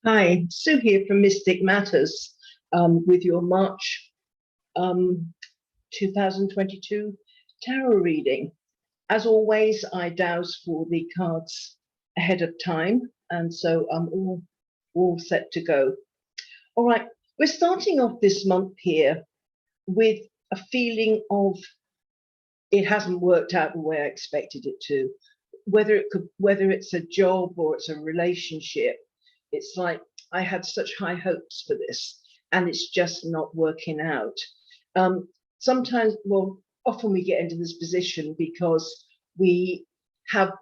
Hi, Sue here from Mystic Matters with your March um, 2022 tarot reading. As always, I dowse for the cards ahead of time, and so I'm all set to go. All right, we're starting off this month here with a feeling of it hasn't worked out the way I expected it to. Whether it's a job or it's a relationship, it's like I had such high hopes for this, and it's just not working out. Um, Sometimes, well, often we get into this position because we have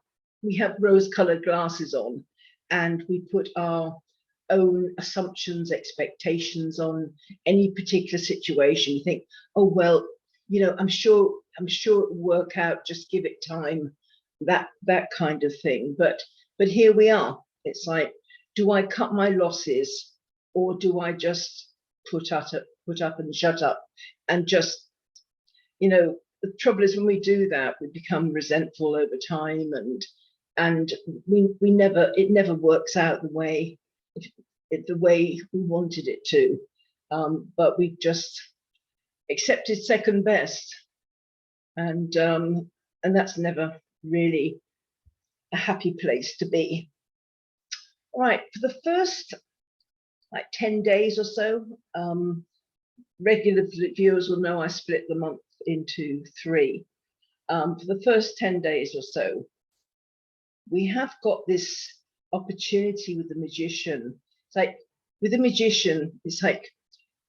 we have rose-colored glasses on, and we put our own assumptions, expectations on any particular situation. You think, oh well, I'm sure it will work out. Just give it time, that kind of thing. But here we are. It's like, do I cut my losses, or do I just put up and shut up, and just the trouble is when we do that, we become resentful over time, and we never it never works out the way we wanted it to. But we just accepted second best, and that's never really a happy place to be. All right, for the first like 10 days or so, regular viewers will know I split the month into three. For the first 10 days or so, we have got this opportunity with the magician. It's like with the magician, it's like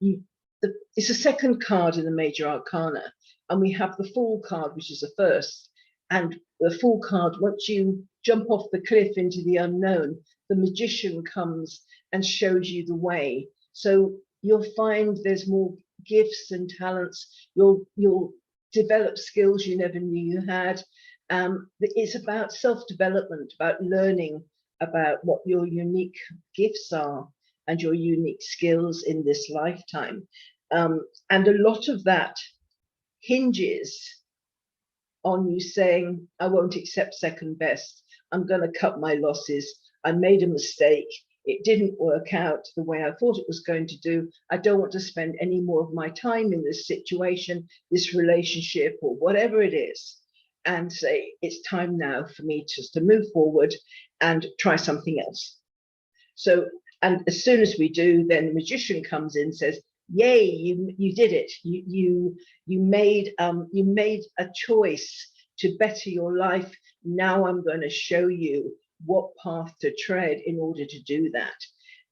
it's a second card in the major arcana, and we have the Fool card, which is the first. And the Fool card, once you jump off the cliff into the unknown, the magician comes and shows you the way. So you'll find there's more gifts and talents. You'll develop skills you never knew you had. It's about self-development, about learning about what your unique gifts are and your unique skills in this lifetime. And a lot of that hinges on you saying, I won't accept second best. I'm going to cut my losses. I made a mistake. It didn't work out the way I thought it was going to do. I don't want to spend any more of my time in this situation, this relationship, or whatever it is, and say, it's time now for me just to move forward and try something else. So, and as soon as we do, then the magician comes in and says, yay, you did it. You made a choice to better your life. Now I'm going to show you what path to tread in order to do that.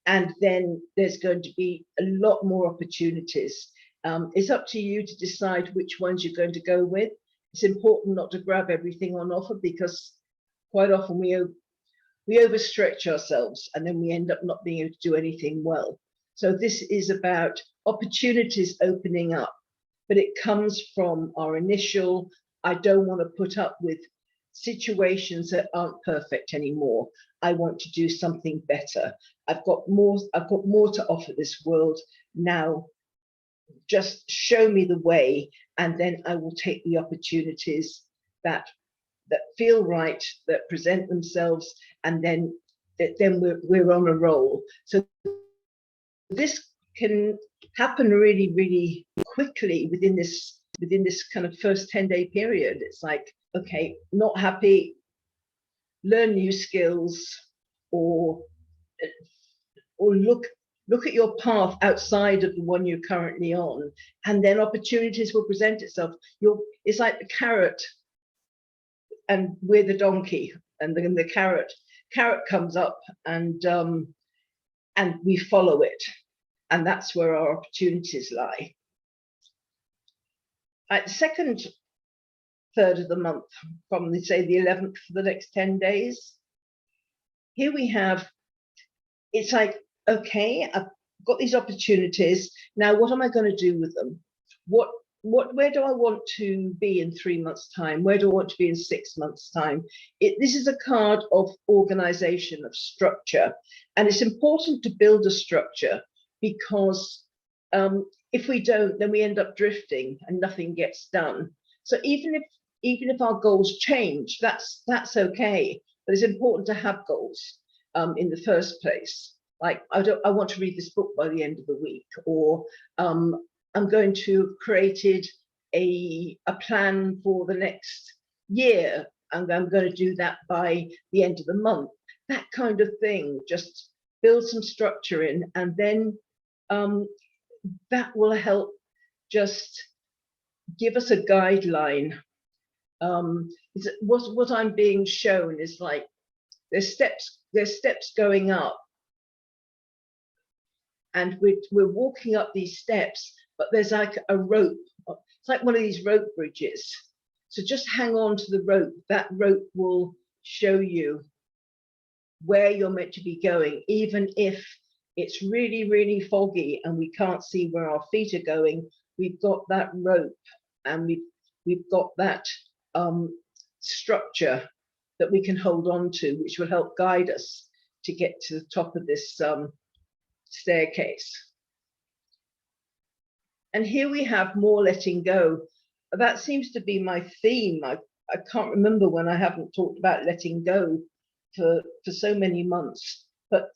And then there's going to be a lot more opportunities. It's up to you to decide which ones you're going to go with. It's important not to grab everything on offer, because quite often we overstretch ourselves and then we end up not being able to do anything well. So this is about opportunities opening up, but it comes from our initial, I don't want to put up with situations that aren't perfect anymore. I want to do something better. I've got more to offer this world now. Just show me the way, and then I will take the opportunities that feel right, that present themselves, and then we're on a roll. So this can happen really, really quickly within this kind of first 10-day period. It's like, okay, not happy, learn new skills, or look at your path outside of the one you're currently on, and then opportunities will present itself. It's like the carrot, and we're the donkey, and then the carrot comes up, and we follow it, and that's where our opportunities lie. At the second third of the month, from say the 11th for the next 10 days, here we have, it's like, okay, I've got these opportunities. Now, what am I going to do with them? Where do I want to be in 3 months' time? Where do I want to be in 6 months' time? This is a card of organization, of structure. And it's important to build a structure, because if we don't, then we end up drifting and nothing gets done. So even if our goals change, that's okay. But it's important to have goals in the first place. like, I want to read this book by the end of the week, or I'm going to have created a plan for the next year, and I'm going to do that by the end of the month. That kind of thing, just build some structure in, and then that will help just give us a guideline. What I'm being shown is like there's steps going up, and we're walking up these steps, but there's like a rope. It's like one of these rope bridges. So just hang on to the rope. That rope will show you where you're meant to be going, even if it's really, really foggy and we can't see where our feet are going. We've got that rope, and we've got that structure that we can hold on to, which will help guide us to get to the top of this staircase. And here we have more letting go. That seems to be my theme. I can't remember when I haven't talked about letting go for so many months, but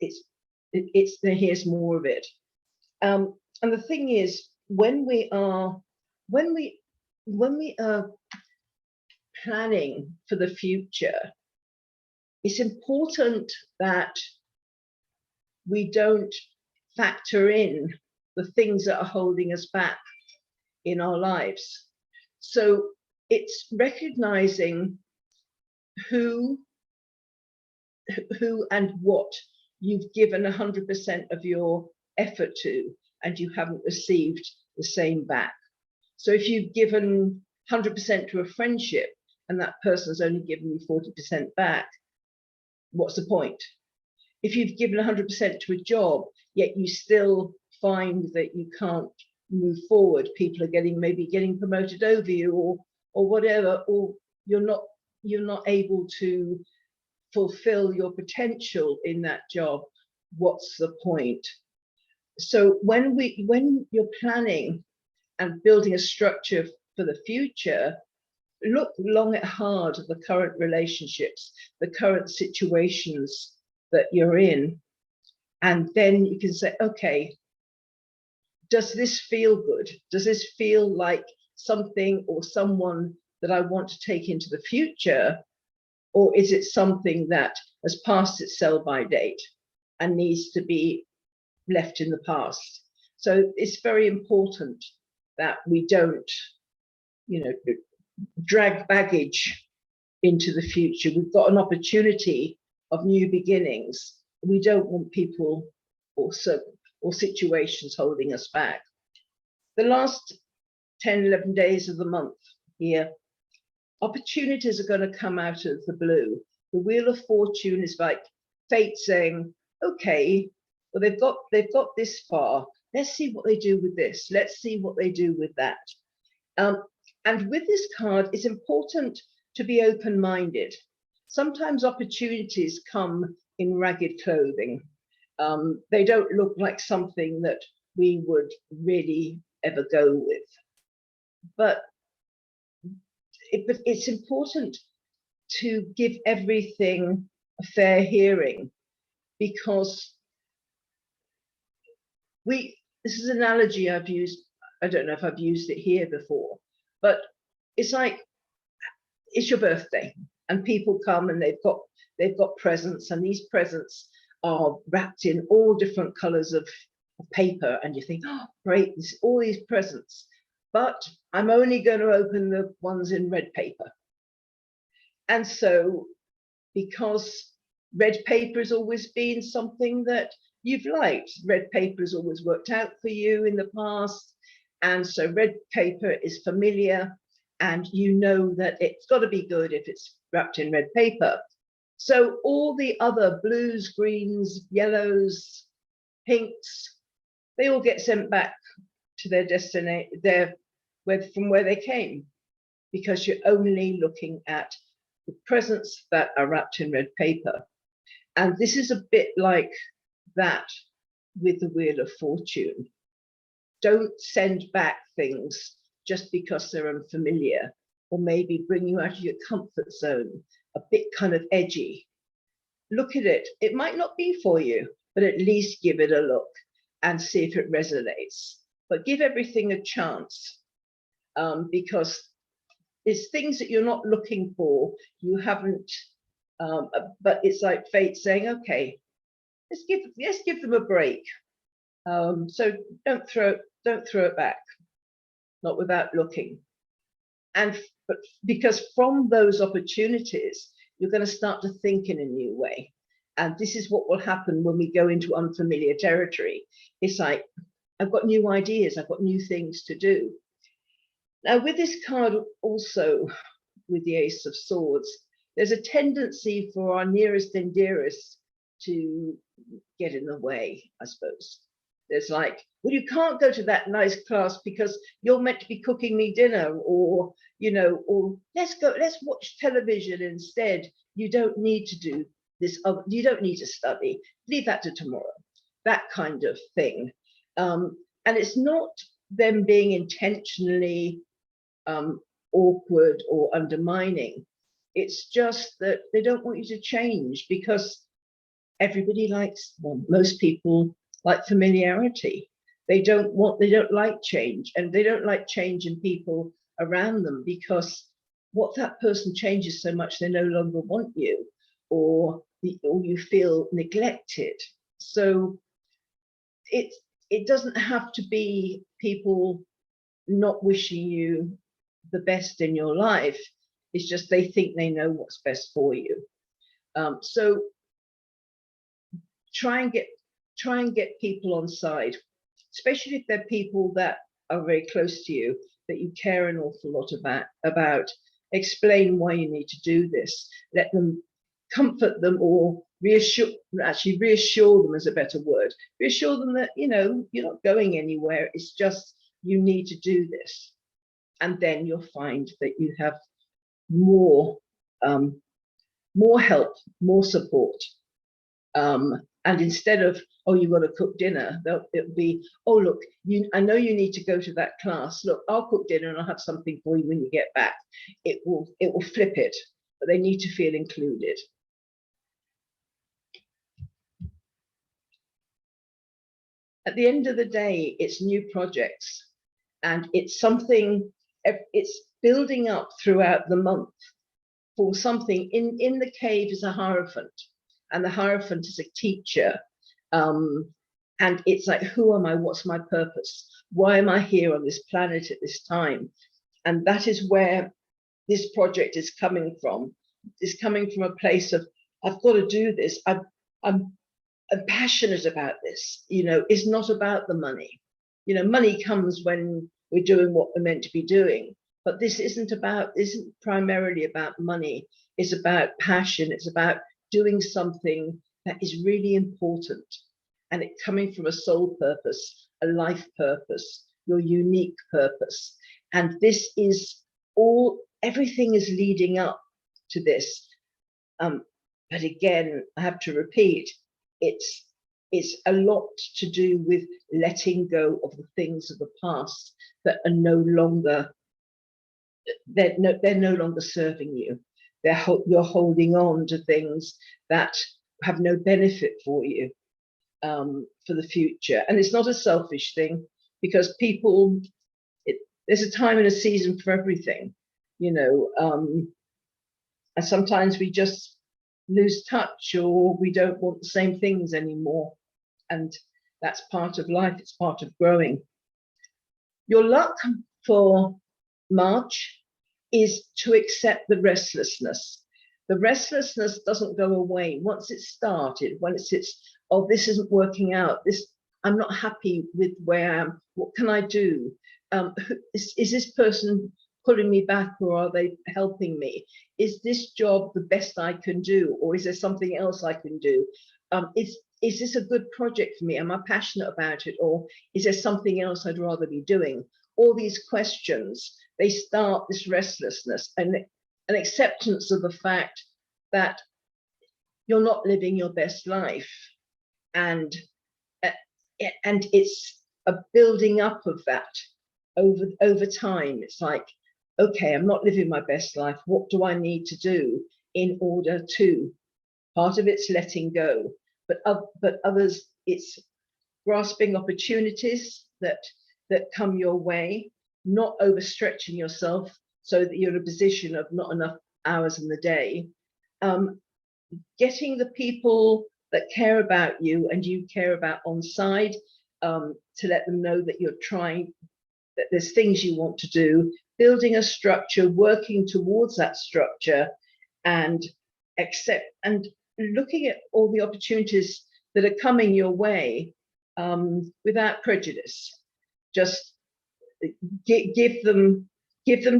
here's more of it. And the thing is, when we are planning for the future, it's important that we don't factor in the things that are holding us back in our lives. So it's recognizing who and what you've given 100% of your effort to, and you haven't received the same back. So if you've given 100% to a friendship and that person's only given you 40% back, what's the point? If you've given 100% to a job, yet you still find that you can't move forward, people are maybe getting promoted over you, or whatever, or you're not able to fulfill your potential in that job, what's the point? So when you're planning and building a structure for the future, look long and hard at the current relationships, the current situations that you're in, and then you can say, okay, does this feel good? Does this feel like something or someone that I want to take into the future? Or is it something that has passed its sell-by date and needs to be left in the past? So it's very important that we don't, drag baggage into the future. We've got an opportunity of new beginnings. We don't want people or situations holding us back. The last 10, 11 days of the month here, opportunities are going to come out of the blue. The Wheel of Fortune is like fate saying, okay, well, they've got this far. Let's see what they do with this. Let's see what they do with that. And with this card, it's important to be open-minded. Sometimes opportunities come in ragged clothing. They don't look like something that we would really ever go with. But it's important to give everything a fair hearing, because this is an analogy I've used. I don't know if I've used it here before, but it's like, it's your birthday and people come and they've got presents, and these presents are wrapped in all different colors of paper, and you think, oh great, all these presents, but I'm only going to open the ones in red paper. And so, because red paper has always been something that you've liked, red paper has always worked out for you in the past, and so red paper is familiar, and you know that it's got to be good if it's wrapped in red paper. So all the other blues, greens, yellows, pinks, they all get sent back to their destination, from where they came, because you're only looking at the presents that are wrapped in red paper. And this is a bit like that with the Wheel of Fortune. Don't send back things just because they're unfamiliar, or maybe bring you out of your comfort zone, a bit kind of edgy. Look at it. It might not be for you. but at least give it a look and see if it resonates. But give everything a chance, because it's things that you're not looking for, you haven't, but it's like fate saying, okay, let's give them a break. So don't throw it back, not without looking. But because from those opportunities, you're going to start to think in a new way. And this is what will happen when we go into unfamiliar territory. It's like, I've got new ideas, I've got new things to do. Now, with this card also, with the Ace of Swords, there's a tendency for our nearest and dearest to get in the way, I suppose. There's like, well, you can't go to that nice class because you're meant to be cooking me dinner, or, you know, or let's watch television instead. You don't need to do this, you don't need to study, leave that to tomorrow, that kind of thing. And it's not them being intentionally awkward or undermining. It's just that they don't want you to change, because everybody likes, well, most people like familiarity. They don't like change, and they don't like change in people around them, because what that person changes so much they no longer want you, or you feel neglected. So it doesn't have to be people not wishing you the best in your life. It's just they think they know what's best for you. So try and get people on side, especially if they're people that are very close to you, that you care an awful lot about. Explain why you need to do this. Let them, comfort them, or reassure them is a better word. Reassure them that, you know, you're not going anywhere. It's just you need to do this. And then you'll find that you have more help, more support. And instead of, oh, you've got to cook dinner, it'll be, oh, look, I know you need to go to that class. Look, I'll cook dinner and I'll have something for you when you get back. It will flip it, but they need to feel included. At the end of the day, it's new projects, and it's something, it's building up throughout the month for something. In the cave is a Hierophant, and the Hierophant is a teacher. And it's like, who am I? What's my purpose? Why am I here on this planet at this time? And that is where this project is coming from. It's coming from a place of, I've got to do this. I'm passionate about this. You know, it's not about the money. You know, money comes when we're doing what we're meant to be doing. But this isn't primarily about money. It's about passion. It's about doing something that is really important, and it coming from a soul purpose, a life purpose, your unique purpose. And this is everything is leading up to this. But again, I have to repeat, it's a lot to do with letting go of the things of the past that are no longer, they're no longer serving you. You're holding on to things that have no benefit for you for the future. And it's not a selfish thing, because people, there's a time and a season for everything, you know. And sometimes we just lose touch, or we don't want the same things anymore. And that's part of life. It's part of growing. Your luck for March is to accept the restlessness. The restlessness doesn't go away once it's started. When it's oh, this isn't working out. I'm not happy with where I am. What can I do? Is this person pulling me back, or are they helping me? Is this job the best I can do, or is there something else I can do? Is this a good project for me? Am I passionate about it, or is there something else I'd rather be doing? All these questions, they start this restlessness, and an acceptance of the fact that you're not living your best life, and it's a building up of that over time. It's like, okay, I'm not living my best life. What do I need to do in order to? Part of it's letting go, but others, it's grasping opportunities that come your way, not overstretching yourself so that you're in a position of not enough hours in the day. Getting the people that care about you and you care about on side, to let them know that you're trying, that there's things you want to do, building a structure, working towards that structure, and looking at all the opportunities that are coming your way, without prejudice. Just give them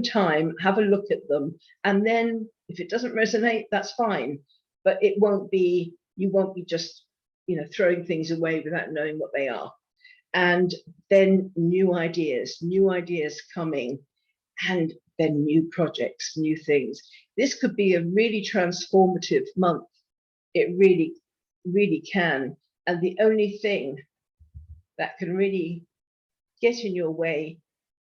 time, have a look at them, and then if it doesn't resonate, that's fine. But you won't be just, throwing things away without knowing what they are. And then new ideas coming, and then new projects, new things. This could be a really transformative month. It really, really can. And the only thing that can really get in your way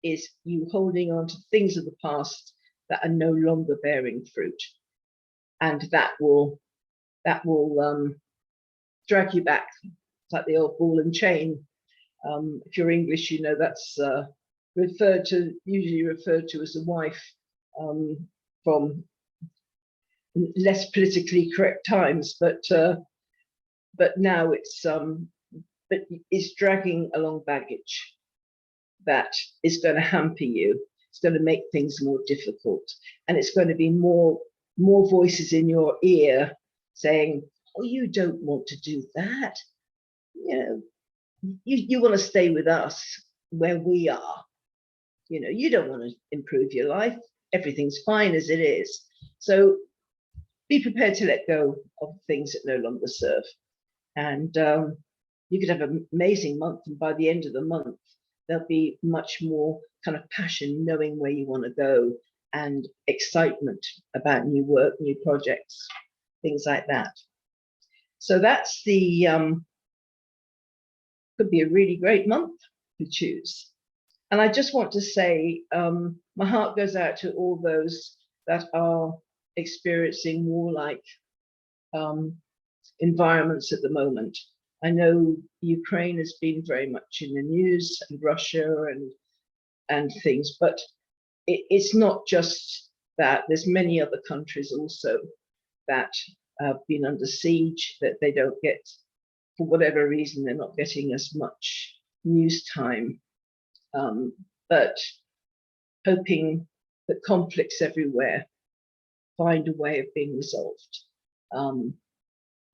is you holding on to things of the past that are no longer bearing fruit. And that will drag you back. It's like the old ball and chain. If you're English, that's usually referred to as a wife, from less politically correct times, but now it's dragging along baggage that is going to hamper you. It's going to make things more difficult, and it's going to be more voices in your ear saying, "Oh, you don't want to do that. You want to stay with us where we are. You don't want to improve your life. Everything's fine as it is." So be prepared to let go of things that no longer serve. And you could have an amazing month, and by the end of the month, there'll be much more kind of passion, knowing where you want to go, and excitement about new work, new projects, things like that. So that's could be a really great month to choose. And I just want to say, my heart goes out to all those that are experiencing warlike environments at the moment. I know Ukraine has been very much in the news, and Russia and things, but it's not just that. There's many other countries also that have been under siege, that they don't get, for whatever reason, they're not getting as much news time. But hoping that conflicts everywhere find a way of being resolved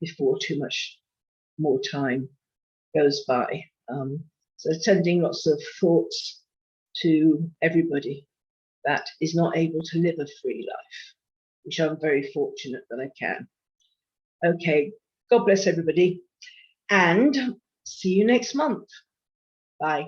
before too much more time goes by. So sending lots of thoughts to everybody that is not able to live a free life, which I'm very fortunate that I can. Okay, God bless everybody, and see you next month. Bye.